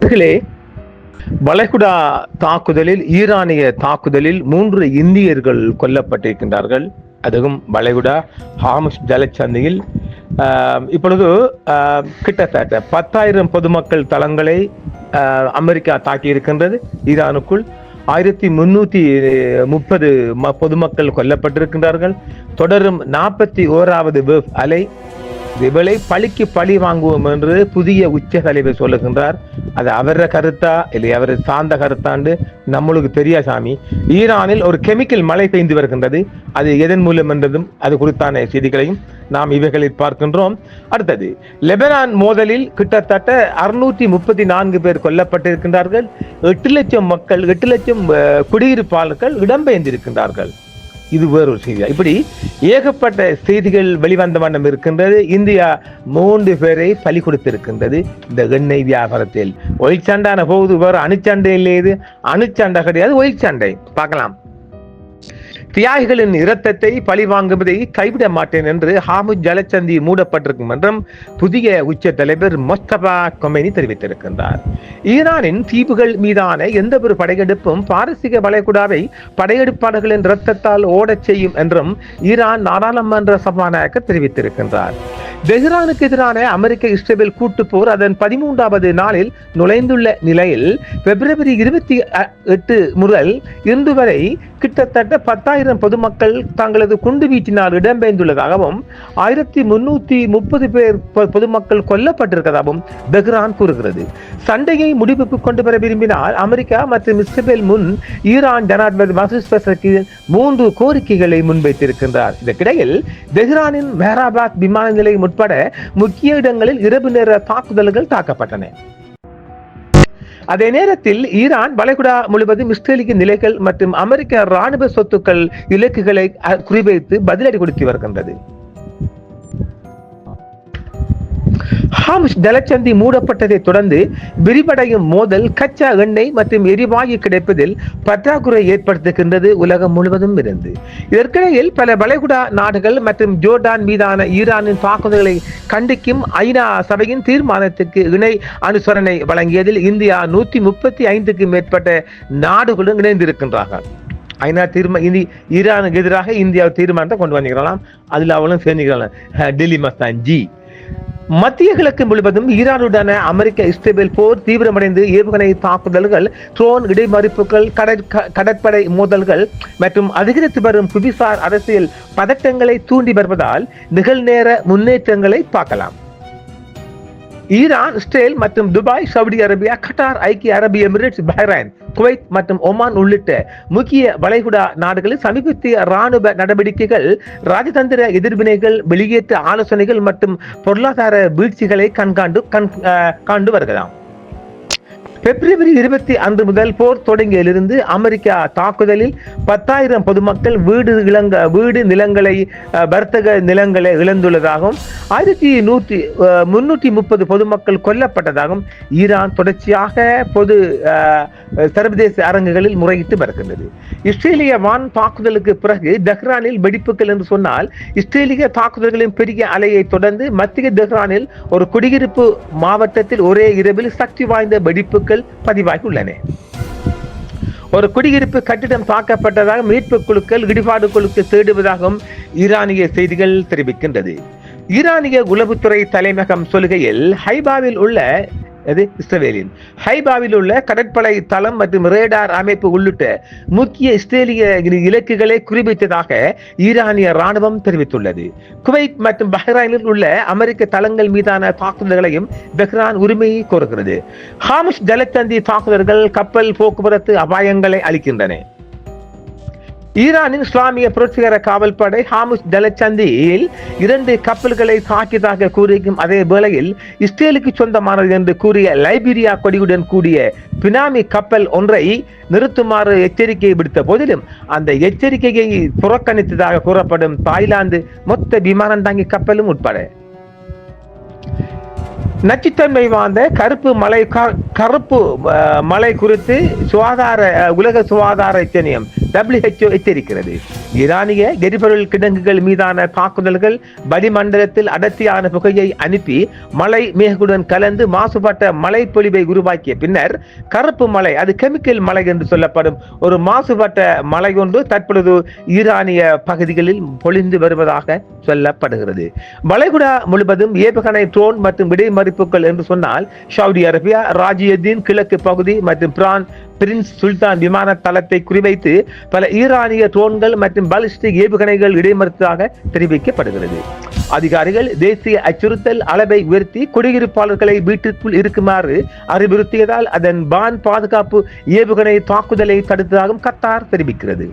இவர்களே வளைகுடா தாக்குதலில் ஈரானிய தாக்குதலில் 3 இந்தியர்கள் கொல்லப்பட்டிருக்கின்றார்கள். அதுவும் வளைகுடா ஹார்முஸ் ஜலசந்தியில் இப்பொழுது கிட்டத்தட்ட 10,000 பொதுமக்கள் தளங்களை அமெரிக்கா தாக்கியிருக்கின்றது. ஈரானுக்குள் 1330 பொதுமக்கள் கொல்லப்பட்டிருக்கின்றார்கள். தொடரும் 41வது வேவ் அலை. இவளை பழிக்கு பழி வாங்குவோம் என்று புதிய உச்ச தலைவர் சொல்லுகின்றார். அது அவர கருத்தா இல்லை அவரை சார்ந்த கருத்தாண்டு நம்மளுக்கு தெரியா சாமி. ஈரானில் ஒரு கெமிக்கல் மழை பெய்து வருகின்றது. அது எதன் மூலம் என்றதும் அது குறித்தான செய்திகளையும் நாம் இவைகளில் பார்க்கின்றோம். அடுத்தது, லெபனான் மோதலில் கிட்டத்தட்ட 634 பேர் கொல்லப்பட்டிருக்கின்றார்கள். 8 லட்சம் மக்கள், 8 லட்சம் குடியிருப்பாளர்கள் இடம்பெயர்ந்திருக்கின்றார்கள். இது வேறொரு செய்தி. இப்படி ஏகப்பட்ட செய்திகள் வெளிவந்த வண்ணம் இருக்கின்றது. இந்தியா 3 பேரை பலி கொடுத்திருக்கின்றது இந்த எண்ணெய் வியாபாரத்தில். ஒயில் சண்டான போகுது, வேறு அணுச்சண்டை இல்லையது, அணுச்சண்டை கிடையாது, ஒயில் சண்டை. பார்க்கலாம். தியாகிகளின் இரத்தத்தை பழி வாங்குவதை கைவிட மாட்டேன் என்று ஹார்முஸ் ஜலசந்தி மூடப்பட்டிருக்கும் என்றும் புதிய உச்ச தலைவர் முஸ்தபா கொமேனி தெரிவித்திருக்கின்றார். ஈரானின் தீவுகள் மீதான எந்த ஒரு படையெடுப்பும் பாரசீக வளைகுடாவை படையெடுப்பாளர்களின் இரத்தத்தால் ஓடச் செய்யும் என்றும் ஈரான் நாடாளுமன்ற சபாநாயகர் தெரிவித்திருக்கின்றார். தெஹ்ரானுக்கு எதிரான அமெரிக்க இஸ்ரேல் கூட்டு போர் அதன் 13வது நாளில் நுழைந்துள்ள நிலையில் பிப்ரவரி 28 முதல் இன்று வரை கிட்டத்தட்ட 10,000 பொதுமக்கள் தங்களது குண்டு வீச்சினால் இடம்பெயர்ந்துள்ளதாகவும் 1330 பேர் பொதுமக்கள் கொல்லப்பட்டிருப்பதாகவும் தெஹ்ரான் கூறுகிறது. சண்டையை முடிவுக்கு கொண்டு வர விரும்பினால் அமெரிக்கா மற்றும் இஸ்ரேல் முன் ஈரான் ஜனாதிபதி மசூத் பெசஷ்கியான் 3 கோரிக்கைகளை முன்வைத்திருக்கின்றார். இதற்கிடையில் தெஹ்ரானின் மெஹராபாத் விமான நிலையம் உட்பட முக்கிய இடங்களில் இரவு நேர தாக்குதல்கள் தாக்கப்பட்டன. அதே நேரத்தில் ஈரான் வளைகுடா முழுவதும் இஸ்ரேலிய நிலைகள் மற்றும் அமெரிக்க ராணுவ சொத்துக்கள் இலக்குகளை குறிவைத்து பதிலடி கொடுத்து வருகின்றது. ஹார்முஸ் ஜலசந்தி மூடப்பட்டதை தொடர்ந்து விரிவடையும் மோதல் கச்சா எண்ணெய் மற்றும் எரிவாயு கிடைப்பதில் பற்றாக்குறை ஏற்படுத்துகின்றது உலகம் முழுவதும் இருந்து. இதற்கிடையில் பல வளைகுடா நாடுகள் மற்றும் ஜோர்டான் மீதான ஈரானின் தாக்குதல்களை கண்டிக்கும் ஐநா சபையின் தீர்மானத்துக்கு இணை அனுசரணை வழங்கியதில் இந்தியா 135க்கும் மேற்பட்ட நாடுகளுடன் இணைந்திருக்கின்றார்கள். ஐநா ஈரானுக்கு எதிராக இந்தியா தீர்மானத்தை கொண்டு வந்திருக்கலாம். அதில் அவளும் சேர்ந்துக்கலாம். டெல்லி மஸ்தான் ஜி. மத்திய கிழக்கு முழுவதும் ஈரானுடன அமெரிக்க இஸ்ரேல் போர் தீவிரமடைந்து ஏவுகணை தாக்குதல்கள், ட்ரோன் இடைமறிப்புகள், கடற்படை மோதல்கள் மற்றும் அதிகரித்து வரும் புவிசார் அரசியல் பதட்டங்களை தூண்டி வருவதால் நிகழ்நேர முன்னேற்றங்களை பார்க்கலாம். ஈரான், இஸ்ரேல் மற்றும் துபாய், சவுதி அரேபியா, கட்டார், ஐக்கிய அரபு எமிரேட்ஸ், பஹ்ரைன், குவைத் மற்றும் ஒமான் உள்ளிட்ட முக்கிய வளைகுடா நாடுகளில் சமீபத்திய ராணுவ நடவடிக்கைகள், ராஜதந்திர எதிர்வினைகள், வெளியேற்ற ஆலோசனைகள் மற்றும் பொருளாதார வீழ்ச்சிகளை காண்டு வருகிறதாம். பிப்ரவரி 20 முதல் போர் தொடங்கியிலிருந்து அமெரிக்கா தாக்குதலில் 10,000 பொதுமக்கள் வீடு நிலங்களை, வர்த்தக நிலங்களை இழந்துள்ளதாகவும் 1330 பொதுமக்கள் கொல்லப்பட்டதாகவும் ஈரான் தொடர்ச்சியாக சர்வதேச அரங்குகளில் முறையிட்டு வருகின்றது. இஸ்ரேலிய வான் தாக்குதலுக்கு பிறகு தெஹ்ரானில் வெடிப்புகள் என்று சொன்னால், இஸ்ரேலிய தாக்குதல்களின் பெரிய அலையை தொடர்ந்து மத்திய தெஹ்ரானில் ஒரு குடியிருப்பு மாவட்டத்தில் ஒரே இரவில் சக்தி வாய்ந்த வெடிப்புகள் பதிவாகி உள்ளன. ஒரு குடியிருப்பு கட்டிடம் தாக்கப்பட்டதாக மீட்பு குழுக்கள், இடிபாடு குழுக்கள் தேடுவதாகவும் ஈரானிய செய்திகள் தெரிவிக்கின்றது. ஈரானிய உளவுத்துறை தலைமையகம் சொல்கையில் ஹைபாவில் உள்ள கடற்படை தளம் மற்றும் ரேடார் அமைப்பு உள்ளிட்ட முக்கிய இஸ்ரேலிய இலக்குகளை குறிவைத்ததாக ஈரானிய ராணுவம் தெரிவித்துள்ளது. குவைத் மற்றும் பஹ்ரைனில் உள்ள அமெரிக்க தளங்கள் மீதான தாக்குதல்களையும் தெஹ்ரான் உரிமையை கோருகிறது. ஹார்முஸ் ஜலசந்தி தாக்குதல்கள் கப்பல் போக்குவரத்து அபாயங்களை அளிக்கின்றன. ஈரானின் இஸ்லாமிய புரட்சிகர காவல் படை ஹார்முஸ் ஜலசந்தியில் 2 கப்பல்களை தாக்கியதாக கூறியும் அதே வேளையில் இஸ்ரேலுக்கு சொந்தமானது என்று கூறிய லைபீரியா கொடியுடன் கூடிய பினாமி கப்பல் ஒன்றை நிறுத்துமாறு எச்சரிக்கையை விடுத்த போதிலும் அந்த எச்சரிக்கையை புறக்கணித்ததாக கூறப்படும் தாய்லாந்து மொத்த விமானம் தாங்கி கப்பலும் உட்பட நச்சுத்தன்மை வாய்ந்த கருப்பு மலை குறித்து உலக சுகாதார எச்சரிக்கை WHO எச்சரிக்கிறது. ஈரானிய எரிபொருள் கிடங்குகள் மீதான தாக்குதல்கள் வளிமண்டலத்தில் அடர்த்தியான புகையை அனுப்பி மழை மேகத்துடன் கலந்து மாசுபட்ட மழை பொழிவை உருவாக்கிய பின்னர் கருப்பு மழை, அது கெமிக்கல் மழை என்று சொல்லப்படும் ஒரு மாசுபட்ட மழை ஒன்று தற்பொழுது ஈரானிய பகுதிகளில் பொழிந்து வருவதாக சொல்லப்படுகிறது. வளைகுடா முழுவதும் ஏவுகணை, ட்ரோன் மற்றும் இடைமறிப்புகள் என்று சொன்னால் சவுதி அரேபியா, ராஜியத்தின் கிழக்கு பகுதி மற்றும் பிரின்ஸ் சுல்தான் விமான தளத்தை குறிவைத்து பல ஈரானிய ட்ரோன்கள் மற்றும் பாலிஸ்டிக் ஏவுகணைகள் இடைமறித்ததாக தெரிவிக்கப்படுகிறது. அதிகாரிகள் தேசிய அச்சுறுத்தல் அளவை உயர்த்தி குடியிருப்பாளர்களை வீட்டிற்குள் இருக்குமாறு அறிவுறுத்தியதால் அதன் வான் பாதுகாப்பு ஏவுகணை தாக்குதலை தடுத்ததாகவும் கத்தார் தெரிவிக்கிறது.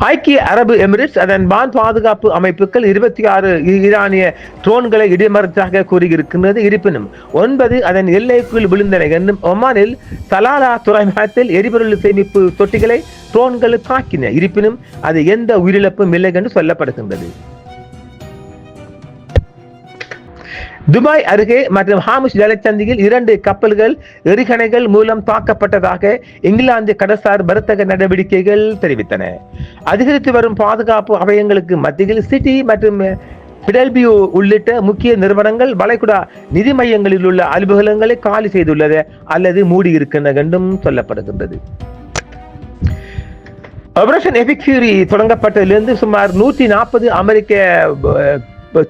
ஐக்கிய அரபு எமிரேட்ஸ் அதன் வான் பாதுகாப்பு அமைப்புகள் 26 ஈரானிய ட்ரோன்களை இடைமறித்ததாக கூறியிருக்கின்றது. இருப்பினும் 9 அதன் எல்லைக்குள் விழுந்தன என்றும் ஒமானில் சலாலா துறைமுகத்தில் எரிபொருள் சேமிப்பு தொட்டிகளை ட்ரோன்கள் தாக்கின. இருப்பினும் அது எந்த உயிரிழப்பும் இல்லை என்று சொல்லப்படுகின்றது. துபாய் அருகே மற்றும் ஹாமிஷ் ஜலச்சந்தியில் 2 கப்பல்கள் எரிகணைகள் மூலம் தாக்கப்பட்டதாக இங்கிலாந்து கடற்சார் வர்த்தக நடவடிக்கைகள் தெரிவித்தன. அதிகரித்து வரும் பாதுகாப்பு அபாயங்களுக்கு மத்தியில் சிட்டி மற்றும் பிடல்பியூ உள்ளிட்ட முக்கிய நிறுவனங்கள் வளைகுடா நிதி மையங்களில் உள்ள அலுவலகங்களை காலி செய்துள்ளது அல்லது மூடியிருக்கின்றன என்றும் சொல்லப்படுகின்றது. ஆபரேஷன் எபிக் ஃபியூரி தொடங்கப்பட்டதிலிருந்து சுமார் 140 அமெரிக்க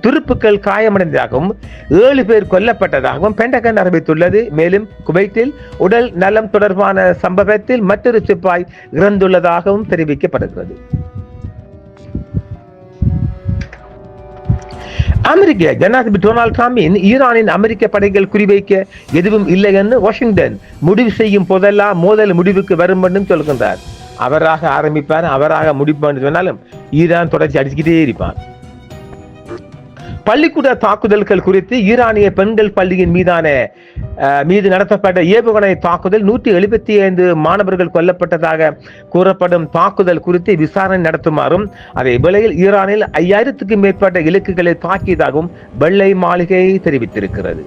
துருப்புக்கள் காயமடைந்ததாகவும் 7 பேர் கொல்லப்பட்டதாகவும் பென்டகன் அறிவித்துள்ளது. மேலும் குவைத்தில் உடல் நலம் தொடர்பான சம்பவத்தில் மற்றொரு சிப்பாய் இறந்துள்ளதாகவும் தெரிவிக்கப்படுகிறது. அமெரிக்க ஜனாதிபதி டொனால்ட் டிரம்பின் ஈரானின் அமெரிக்க படைகள் குறிவைக்க எதுவும் இல்லை என்று வாஷிங்டன் முடிவு செய்யும் போதெல்லாம் மோதல் முடிவுக்கு வரும் என்றும் சொல்கின்றார். அவராக ஆரம்பிப்பார், அவராக முடிப்பான் சொன்னாலும் ஈரான் தொடர்ச்சி அடிச்சுக்கிட்டே இருப்பான். பள்ளிக்கூட தாக்குதல்கள் குறித்து ஈரானிய பெண்கள் பள்ளியின் மீது நடத்தப்பட்ட ஏவுகணை தாக்குதல் 175 மாணவர்கள் கொல்லப்பட்டதாக கூறப்படும் தாக்குதல் குறித்து விசாரணை நடத்துமாறும் அதே வேளையில் ஈரானில் 5000க்கும் மேற்பட்ட இலக்குகளை தாக்கியதாகவும் வெள்ளை மாளிகை தெரிவித்திருக்கிறது.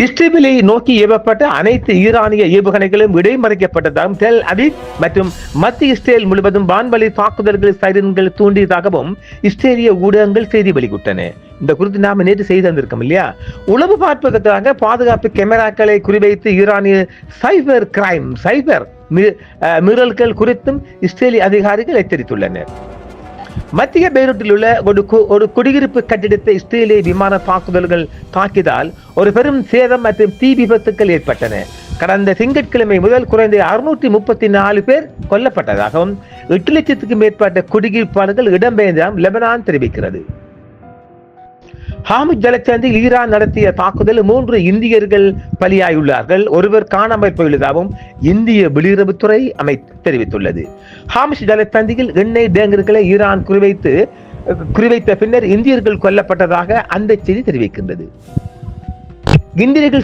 இஸ்ரேலை நோக்கி ஏவப்பட்ட அனைத்து ஈரானிய ஏவுகணைகளும் இடைமறிக்கப்பட்டதாகவும் டெல் அவீவ் மற்றும் மத்திய இஸ்ரேல் முழுவதும் வான்வழி தாக்குதல்கள் சைரன்கள் தூண்டியதாகவும் இஸ்ரேலிய ஊடகங்கள் செய்தி வெளியிட்டன. இந்த குறித்து நாம நேற்று செய்து தந்திருக்கோம் இல்லையா? உளவு பார்ப்பதற்காக பாதுகாப்பு கேமராக்களை குறிவைத்து ஈரானிய சைபர் மீறல்கள் குறித்தும் இஸ்ரேலிய அதிகாரிகள் எச்சரித்துள்ளனர். மத்திய பெய்ரூட்டில் உள்ள ஒரு குடியிருப்பு கட்டிடத்தை இஸ்ரேலிய விமான தாக்குதல்கள் தாக்கியதால் ஒரு பெரும் சேதம் மற்றும் தீ விபத்துக்கள் ஏற்பட்டன. கடந்த திங்கட்கிழமை முதல் குறைந்த 634 பேர் கொல்லப்பட்டதாகவும் 8 லட்சத்துக்கும் மேற்பட்ட குடியிருப்பாளர்கள் இடம்பெயர்ந்ததாகவும் லெபனான் தெரிவிக்கிறது. ஹாமிஷ் ஜலச்சந்தியில் ஈரான் நடத்திய தாக்குதல் 3 இந்தியர்கள் பலியாயுள்ளார்கள், ஒருவர் காணாமல் போயுள்ளதாகவும் இந்திய வெளியுறவுத்துறை தெரிவித்துள்ளது. ஹாமிஷ் ஜலச்சந்தியில் எண்ணெய் டேங்கர்களை ஈரான் குறிவைத்த பின்னர் இந்தியர்கள் கொல்லப்பட்டதாக அந்த செய்தி தெரிவிக்கின்றது. இந்தியர்கள்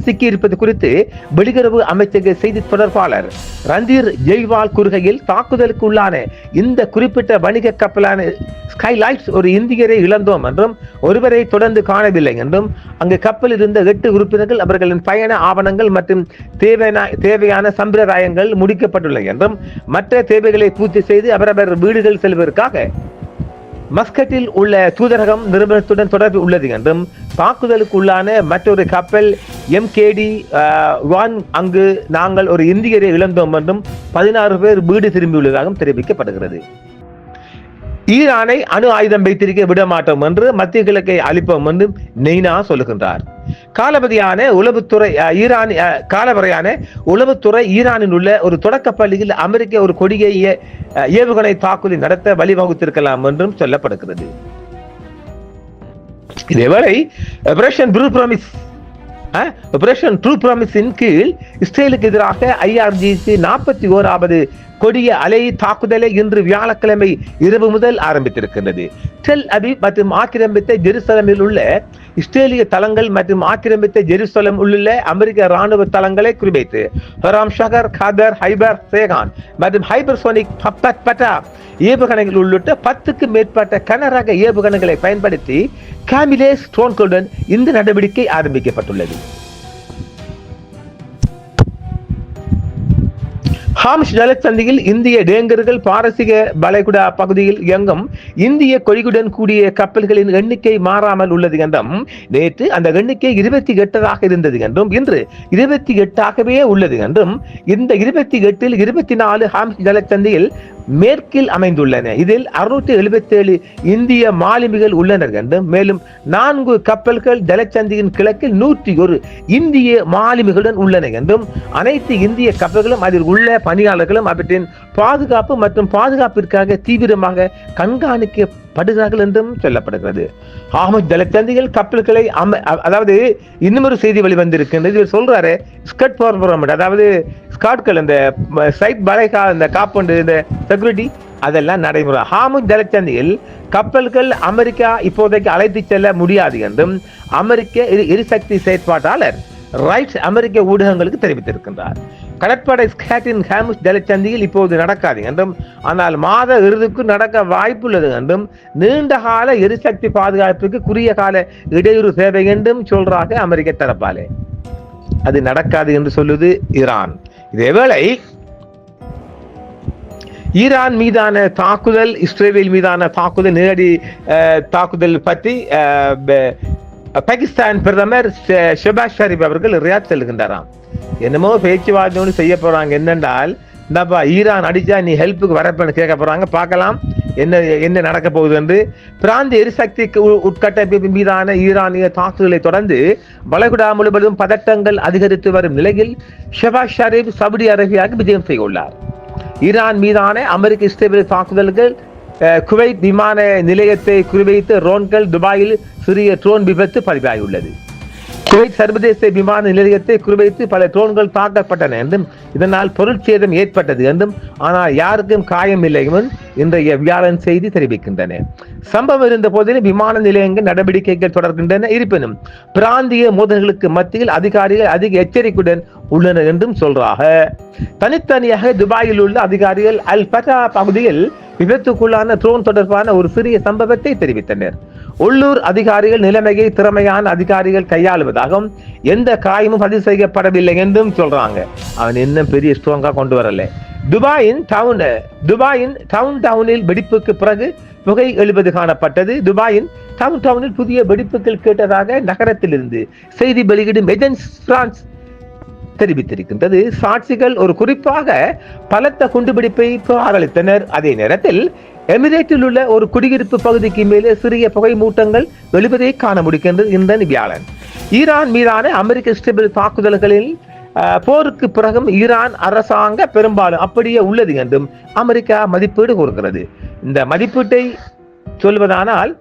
சிக்கியிருப்பது குறித்து வெளியுறவு அமைச்சக செய்தி தொடர்பாளர் ரந்தீர் ஜெய்வால் கூறுகையில், தாக்குதலுக்கு உள்ளான இந்த குறிப்பிட்ட வணிக கப்பலான ஸ்கைலைட்ஸ் ஒரு இந்தியரை இழந்தோம் என்றும் ஒருவரை தொடர்ந்து காணவில்லை என்றும் அங்கு கப்பலில் இருந்த 8 உறுப்பினர்கள் அவர்களின் பயண ஆவணங்கள் மற்றும் தேவையான சம்பிரதாயங்கள் முடிக்கப்பட்டுள்ளன என்றும் மற்ற தேவைகளை பூர்த்தி செய்து அவரவர் வீடுகள் செல்வதற்காக மஸ்கட்டில் உள்ள தூதரகம் நிறுவனத்துடன் தொடர்பு உள்ளது என்றும் தாக்குதலுக்கு உள்ளான மற்றொரு கப்பல் MKD-1 அங்கு நாங்கள் ஒரு இந்தியரை இழந்தோம் என்றும் 16 பேர் வீடு திரும்பியுள்ளதாகவும் தெரிவிக்கப்படுகிறது. ஈரானை அணு ஆயுதம் வைத்திருக்க விடமாட்டோம் என்று மத்திய கிழக்கை அளிப்போம் என்று நெய்னா சொல்லுகின்றார். காலவரையான உளவுத்துறை ஈரானில் உள்ள ஒரு தொடக்க பள்ளியில் அமெரிக்க ஒரு கொடிய ஏவுகணை தாக்குதலை நடத்த வழிவகுத்திருக்கலாம் என்றும் சொல்லப்படுகிறது. இதேவேளை ஆபரேஷன் ட்ரூ ப்ராமிஸின் கீழ் இஸ்ரேலுக்கு எதிராக IRGC 41வது கொடிய அலை தாக்குதலை இன்று வியாழக்கிழமை இரவு முதல் ஆரம்பித்திருக்கின்றது. டெல் அவீவ் மற்றும் ஆக்கிரமித்த ஜெருசலமில் உள்ள இஸ்ரேலிய தளங்கள் மற்றும் ஆக்கிரமித்த ஜெருசலம் உள்ள அமெரிக்க ராணுவ தளங்களை குறிவைத்து ஹராம் ஷகர், காதர், ஹைபர் சேகான் மற்றும் ஹைபர்சோனிக் பட்டா ஏவுகணைகள் உள்ளிட்ட 10க்கும் மேற்பட்ட கனரக ஏவுகணைகளை பயன்படுத்தி கேமிலேஸ் ட்ரோன்களுடன் இந்த நடவடிக்கை ஆரம்பிக்கப்பட்டுள்ளது. ஹாம்ஸ் ஜலசந்தியில் இந்திய டேங்கர்கள் பாரசீக வளைகுடா பகுதியில் இயங்கும் இந்திய கொடியுடன் கூடிய கப்பல்களின் எண்ணிக்கை மாறாமல் உள்ளது என்றும் நேற்று அந்த எண்ணிக்கை 28 இருந்தது என்றும் இன்று 28 உள்ளது என்றும் இந்த 28 24 ஹாம்ஸ் ஜலசந்தியில் மேற்கில் அமைந்துள்ளன. இதில் 677 இந்திய மாலுமிகள் உள்ளனர் என்றும் மேலும் 4 கப்பல்கள் ஜலசந்தியின் கிழக்கில் 101 இந்திய மாலுமிகளுடன் உள்ளன என்றும் அனைத்து இந்திய கப்பல்களும் அதில் உள்ள பணியாளர்களும் அவற்றின் பாதுகாப்பு மற்றும் பாதுகாப்பிற்காக தீவிரமாக கண்காணிக்கப்படுகிறார்கள் என்றும் சொல்லப்படுகிறது. ஹார்முஸ் ஜலசந்தியில் கப்பல்களை அதாவது இன்னொரு செய்தி வெளிவந்திருக்கின்றது. இவர் சொல்றாரு ஸ்கட் ஃபார்மட், அதாவது ஸ்காட்கள் இந்த சைட் பலைகா இந்த காப்பண்டு இந்த செக்யூரிட்டி அதெல்லாம் நடைமுறை. ஹார்முஸ் ஜலசந்தியில் கப்பல்கள் அமெரிக்கா இப்போதைக்கு அழைத்து செல்ல முடியாது என்றும் அமெரிக்க எரிசக்தி செயற்பாட்டாளர் ரைட்ஸ் அமெரிக்க ஊடகங்களுக்கு தெரிவித்திருக்கின்றார். கடற்படை ஸ்காட்டின் ஹார்முஸ் ஜலசந்தியில் இப்போது நடக்காது என்றும் ஆனால் மாத இறுதிக்கு நடக்க வாய்ப்புள்ளது என்றும் நீண்டகால எரிசக்தி பாதுகாப்புக்கு குறுகிய கால இடையூறு தேவை என்றும் சொல்றாங்க அமெரிக்க தரப்பாலே. அது நடக்காது என்று சொல்லுது ஈரான். இதேவேளை ஈரான் மீதான தாக்குதல், இஸ்ரேல் மீதான தாக்குதல், நேரடி தாக்குதல் பற்றி பாகிஸ்தான் பிரதமர் ஷெபாஸ் ஷரீப் அவர்கள் ரியாத் செல்கின்றாராம். என்னமோ பேச்சுவார்த்தை செய்ய போறாங்க. என்னென்றால் இந்தப்பா ஈரான் அடிச்சா நீ ஹெல்ப்புக்கு வரப்பன்னு கேட்க போறாங்க. பார்க்கலாம் என்ன நடக்க போகுது என்று. பிராந்திய எரிசக்தி உட்கட்டமைப்பு மீதான ஈரானிய தாக்குதலை தொடர்ந்து வளைகுடா முழுவதும் பதட்டங்கள் அதிகரித்து வரும் நிலையில் ஷெபாஸ் ஷரீப் சவுதி அரேபியாவுக்கு விஜயம் செய்ய உள்ளார். ஈரான் மீதான அமெரிக்க இஸ்ரேல் தாக்குதல்கள், குவைத் விமான நிலையத்தை குறிவைத்து ட்ரோன்கள், துபாயில் சிறிய ட்ரோன் விபத்து பதிவாகியுள்ளது. குவைத் சர்வதேச விமான நிலையத்தை குறிவைத்து பல ட்ரோன்கள் தாக்கப்பட்டன என்றும் இதனால் பொருட்சேதம் ஏற்பட்டது என்றும் ஆனால் யாருக்கும் காயம் இல்லை என்றும் இன்றைய வியாழன் செய்தி தெரிவிக்கின்றன. சம்பவம் இருந்த போதிலும் விமான நிலையங்கள் நடவடிக்கைகள் தொடர்கின்றன. இருப்பினும் பிராந்திய மோதல்களுக்கு மத்தியில் அதிகாரிகள் அதிக எச்சரிக்கையுடன் உள்ளனர் என்றும் சொல்றாங்க. தனித்தனியாக துபாயில் உள்ள அதிகாரிகள் அல் பட்டா பகுதியில் விபத்துக்குள்ளான ட்ரோன் தொடர்பான ஒரு சிறிய சம்பவத்தை தெரிவித்தனர். உள்ளூர் அதிகாரிகள் நிலைமையை திறமையான அதிகாரிகள் கையாளுவதாகவும் எந்த காயமும் பதிவு செய்யப்படவில்லை என்றும் சொல்றாங்க. அவன் இன்னும் பெரிய ஸ்ட்ராங்கா கொண்டு வரல. துபாயின் டவுனில் வெடிப்புக்கு பிறகு புகை எழுவது காணப்பட்டது. துபாயின் டவுனில் புதிய வெடிப்புகள் கேட்டதாக நகரத்திலிருந்து செய்தி வெளியிடும் ஏஜென்ஸ் பிரான்ஸ் தெரிவித்திருக்கின்றது. சாட்சிகள் ஒரு குறிப்பாக பலத்த குண்டுபிடிப்பை புகாரளித்தனர். அதே நேரத்தில் எமிரேட்டில் உள்ள ஒரு குடியிருப்பு பகுதிக்கு மேலே சிறிய புகை மூட்டங்கள் எழுவதை காண முடிகின்றது. இந்த வியாழன் ஈரான் மீதான அமெரிக்க இஸ்ரேல் தாக்குதல்களில் போருக்கு பிறகும் ஈரான் அரசாங்க பெரும்பாலும் அப்படியே உள்ளது என்றும் அமெரிக்கா மதிப்பீடு கூறுகிறது. இந்த மதிப்பீட்டை சொல்வதானால்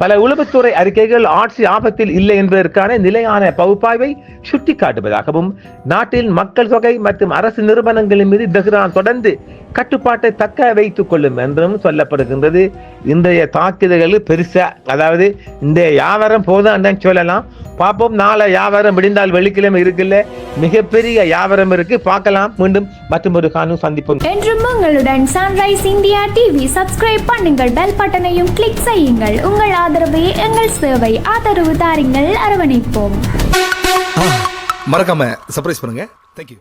பல உளவுத்துறை அறிக்கைகள் ஆட்சி ஆபத்தில் இல்லை என்பதற்கான நிலையான பகுப்பாய்வை சுட்டிக்காட்டுவதாகவும் நாட்டில் மக்கள் தொகை மற்றும் அரசு நிறுவனங்களின் மீது தெஹ்ரான் தொடர்ந்து கட்டுப்பாட்டை தக்க வைத்துக் கொள்ளும் என்றும் சொல்லப்படுகின்றது. இன்றைய தாக்குதல்கள் பெருசா, அதாவது இந்த வியாபாரம் போதும் சொல்லலாம். பார்ப்போம், நாளை வியாபாரம் விடிந்தால் வெள்ளிக்கிழமை இருக்குல்ல, மிகப்பெரிய வியாபாரம் இருக்கு. பார்க்கலாம். மீண்டும் மற்றும் ஒரு காணும் சந்திப்போம். என்றும் உங்களுடன் சன்ரைஸ் இந்தியா டிவி சப்ஸ்கிரைப் பண்ணுங்கள், பெல் பட்டனையும் கிளிக் செய்யுங்கள். உங்கள் ஆதரவே எங்கள் சேவை. ஆதரவு தாருங்கள், அரவணைப்போம். மறக்காம சர்ப்ரைஸ் பண்ணுங்க. தேங்க்யூ.